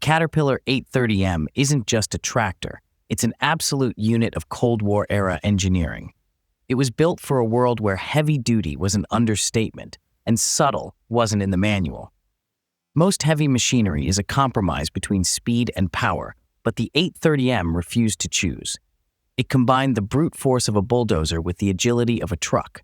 Caterpillar 830M isn't just a tractor, it's an absolute unit of Cold War-era engineering. It was built for a world where heavy duty was an understatement and subtle wasn't in the manual. Most heavy machinery is a compromise between speed and power, but the 830M refused to choose. It combined the brute force of a bulldozer with the agility of a truck.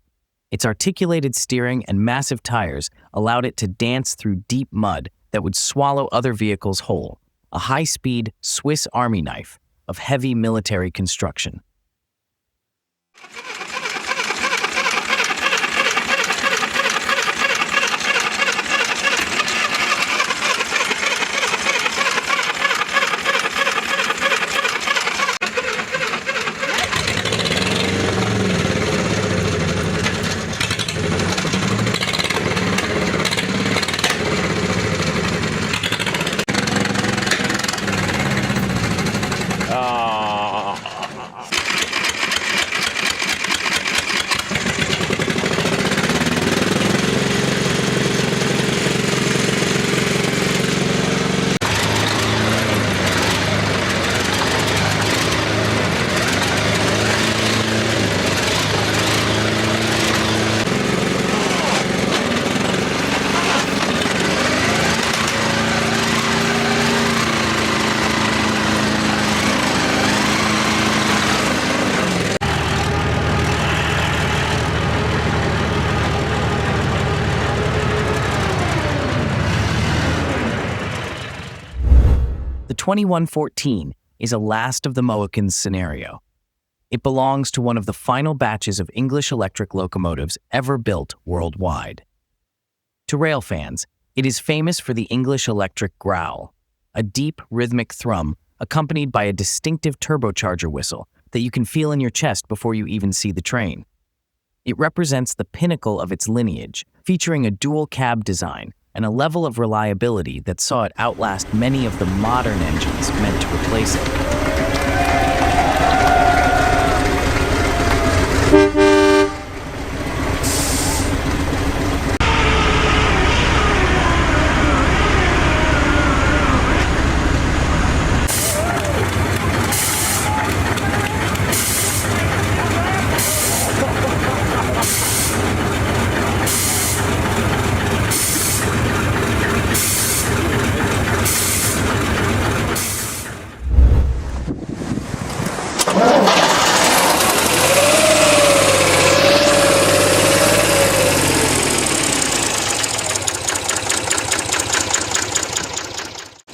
Its articulated steering and massive tires allowed it to dance through deep mud that would swallow other vehicles whole, a high-speed Swiss Army knife of heavy military construction. The 2114 is a last of the Mohicans scenario. It belongs to one of the final batches of English electric locomotives ever built worldwide. To rail fans, it is famous for the English electric growl, a deep rhythmic thrum accompanied by a distinctive turbocharger whistle that you can feel in your chest before you even see the train. It represents the pinnacle of its lineage, featuring a dual cab design and a level of reliability that saw it outlast many of the modern engines meant to replace it.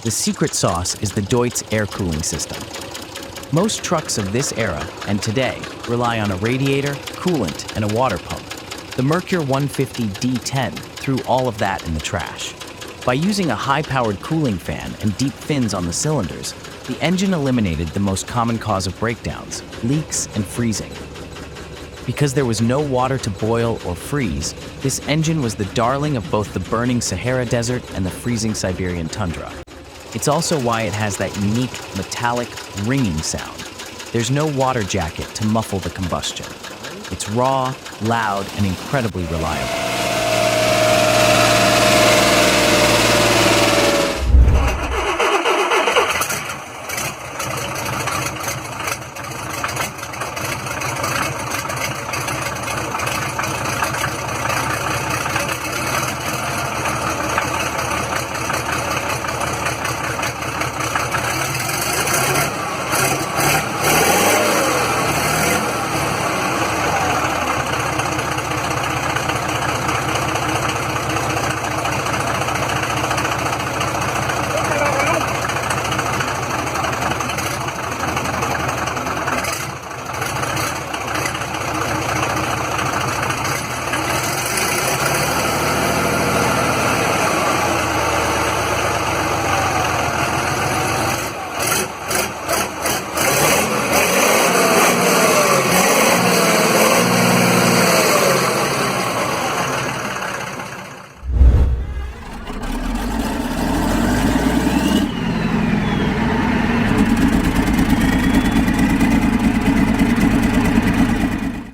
The secret sauce is the DEUTZ air cooling system. Most trucks of this era and today rely on a radiator, coolant, and a water pump. The MERCUR 150D10 threw all of that in the trash. By using a high-powered cooling fan and deep fins on the cylinders, the engine eliminated the most common cause of breakdowns, leaks and freezing. Because there was no water to boil or freeze, this engine was the darling of both the burning Sahara Desert and the freezing Siberian tundra. It's also why it has that unique, metallic, ringing sound. There's no water jacket to muffle the combustion. It's raw, loud, and incredibly reliable.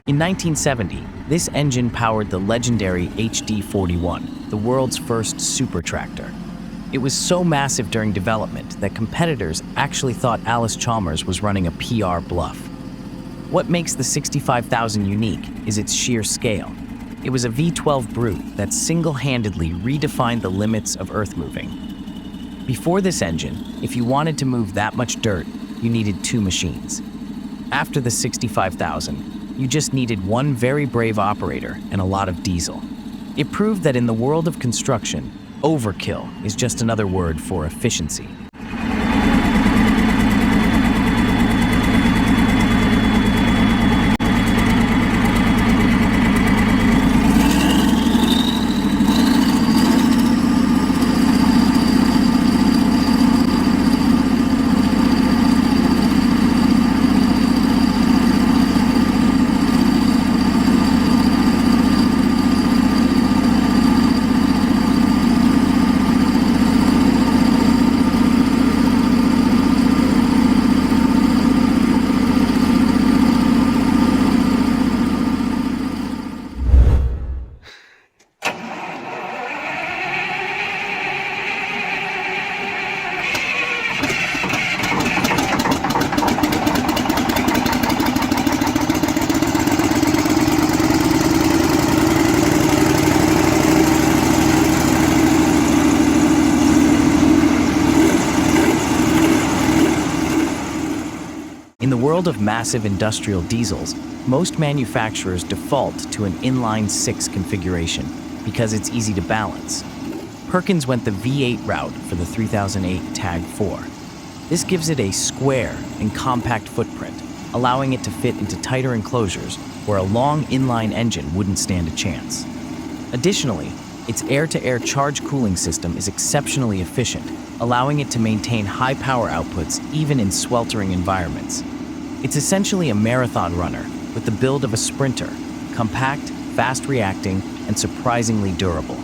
In 1970, this engine powered the legendary HD-41, the world's first super tractor. It was so massive during development that competitors actually thought ALLIS Chalmers was running a PR bluff. What makes the 65,000 unique is its sheer scale. It was a V12 Brute that single-handedly redefined the limits of earth moving. Before this engine, if you wanted to move that much dirt, you needed 2 machines. After the 65,000, you just needed one very brave operator and a lot of diesel. It proved that in the world of construction, overkill is just another word for efficiency. In the world of massive industrial diesels, most manufacturers default to an inline-6 configuration because it's easy to balance. Perkins went the V8 route for the 3008 Tag 4. This gives it a square and compact footprint, allowing it to fit into tighter enclosures where a long inline engine wouldn't stand a chance. Additionally, its air-to-air charge cooling system is exceptionally efficient, allowing it to maintain high power outputs even in sweltering environments. It's essentially a marathon runner with the build of a sprinter, compact, fast-reacting, and surprisingly durable.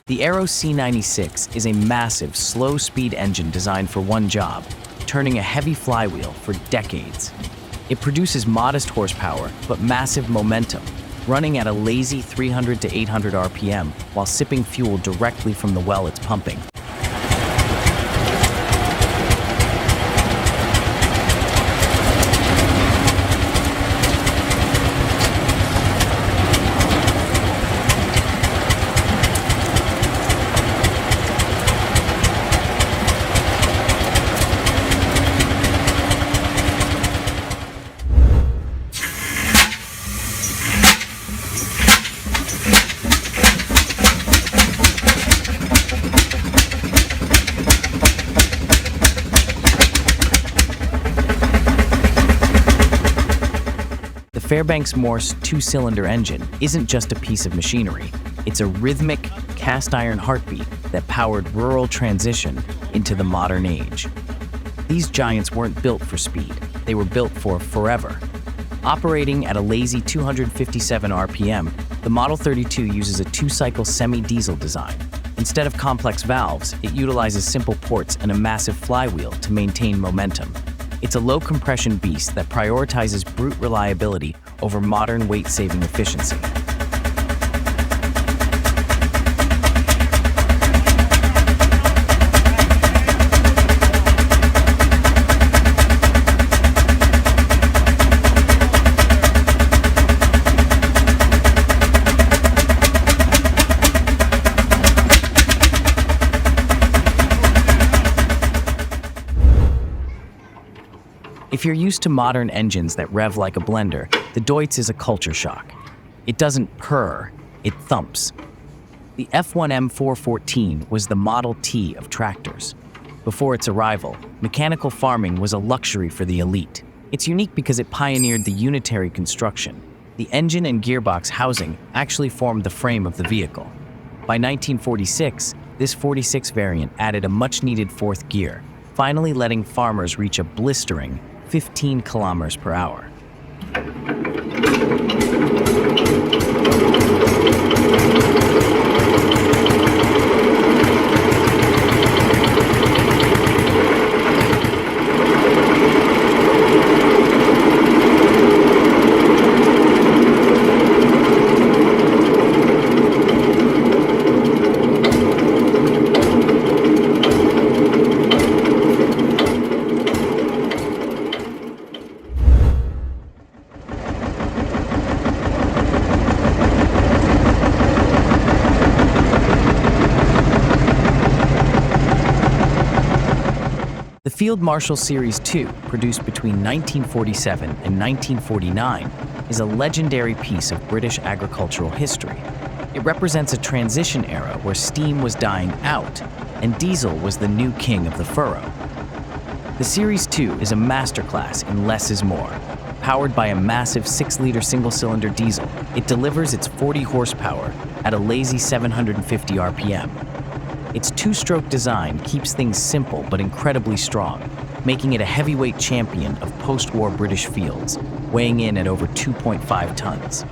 The Aero C96 is a massive, slow-speed engine designed for one job, turning a heavy flywheel for decades. It produces modest horsepower, but massive momentum, running at a lazy 300 to 800 RPM while sipping fuel directly from the well it's pumping. The FAIRBANKS MORSE 2-cylinder engine isn't just a piece of machinery. It's a rhythmic, cast-iron heartbeat that powered rural transition into the modern age. These giants weren't built for speed. They were built for forever. Operating at a lazy 257 RPM, the Model 32 uses a 2-cycle semi-diesel design. Instead of complex valves, it utilizes simple ports and a massive flywheel to maintain momentum. It's a low-compression beast that prioritizes brute reliability over modern weight-saving efficiency. If you're used to modern engines that rev like a blender, the DEUTZ is a culture shock. It doesn't purr, it thumps. The F1M 414 was the Model T of tractors. Before its arrival, mechanical farming was a luxury for the elite. It's unique because it pioneered the unitary construction. The engine and gearbox housing actually formed the frame of the vehicle. By 1946, This 46 variant added a much-needed fourth gear, finally letting farmers reach a blistering 15 kilometers per hour. The Field Marshal Series 2, produced between 1947 and 1949, is a legendary piece of British agricultural history. It represents a transition era where steam was dying out and diesel was the new king of the furrow. The Series 2 is a masterclass in less is more. Powered by a massive 6-liter single-cylinder diesel, it delivers its 40 horsepower at a lazy 750 RPM. Its two-stroke design keeps things simple but incredibly strong, making it a heavyweight champion of post-war British fields, weighing in at over 2.5 tons.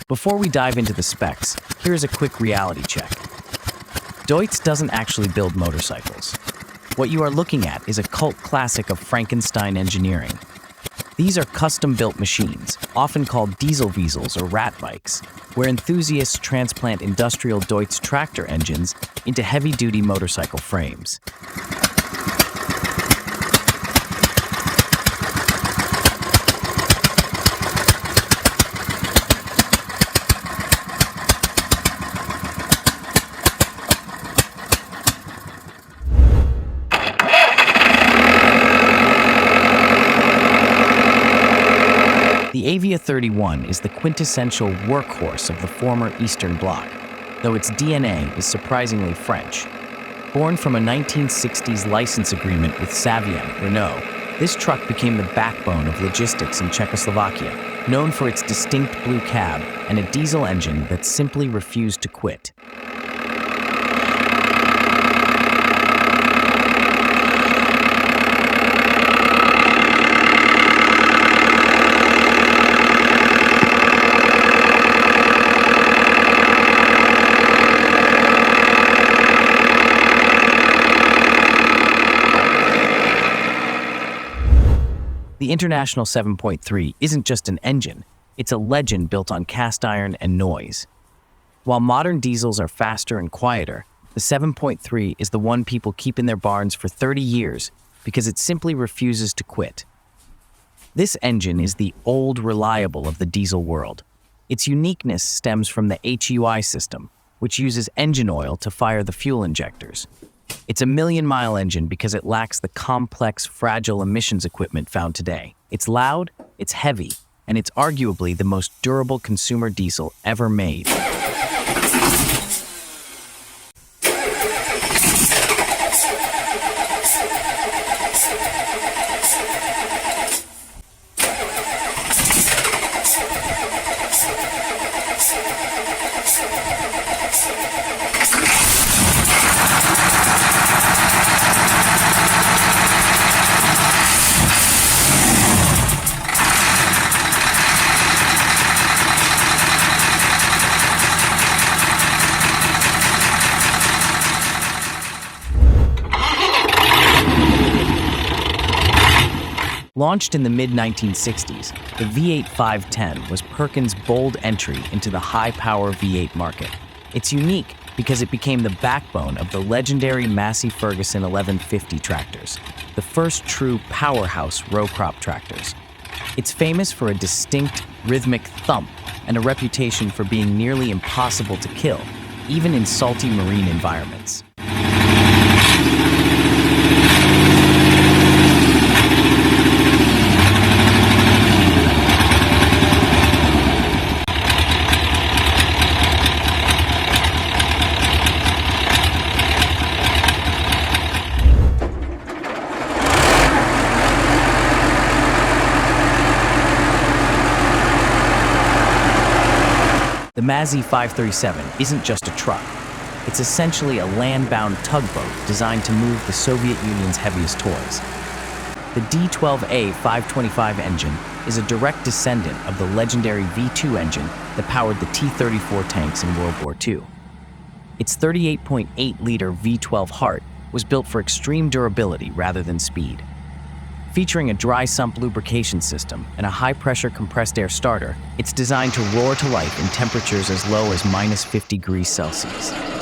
Before we dive into the specs, here's a quick reality check. DEUTZ doesn't actually build motorcycles. What you are looking at is a cult classic of Frankenstein engineering. These are custom-built machines, often called diesel weasels or rat bikes, where enthusiasts transplant industrial DEUTZ tractor engines into heavy-duty motorcycle frames. The AVIA 31 is the quintessential workhorse of the former Eastern Bloc, though its DNA is surprisingly French. Born from a 1960s license agreement with Savien Renault, this truck became the backbone of logistics in Czechoslovakia, known for its distinct blue cab and a diesel engine that simply refused to quit. The International 7.3 isn't just an engine, it's a legend built on cast iron and noise. While modern diesels are faster and quieter, the 7.3 is the one people keep in their barns for 30 years because it simply refuses to quit. This engine is the old reliable of the diesel world. Its uniqueness stems from the HUI system, which uses engine oil to fire the fuel injectors. It's a million-mile engine because it lacks the complex, fragile emissions equipment found today. It's loud, it's heavy, and it's arguably the most durable consumer diesel ever made. Launched in the mid-1960s, the V8 510 was Perkins' bold entry into the high-power V8 market. It's unique because it became the backbone of the legendary Massey Ferguson 1150 tractors, the first true powerhouse row crop tractors. It's famous for a distinct, rhythmic thump and a reputation for being nearly impossible to kill, even in salty marine environments. The MAGIRUS 537 isn't just a truck. It's essentially a land-bound tugboat designed to move the Soviet Union's heaviest toys. The D-12A 525 engine is a direct descendant of the legendary V-2 engine that powered the T-34 tanks in World War II. Its 38.8-liter V-12 heart was built for extreme durability rather than speed. Featuring a dry sump lubrication system and a high-pressure compressed air starter, it's designed to roar to life in temperatures as low as -50°C.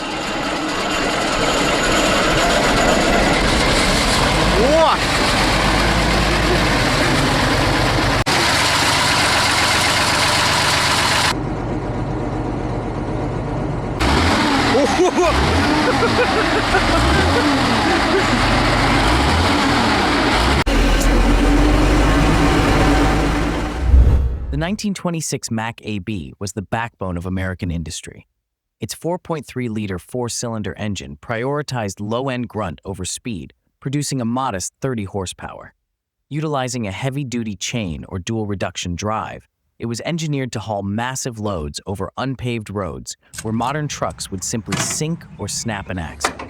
The 1926 MACK AB was the backbone of American industry. Its 4.3-liter four-cylinder engine prioritized low-end grunt over speed, producing a modest 30 horsepower. Utilizing a heavy-duty chain or dual-reduction drive, it was engineered to haul massive loads over unpaved roads where modern trucks would simply sink or snap an axle.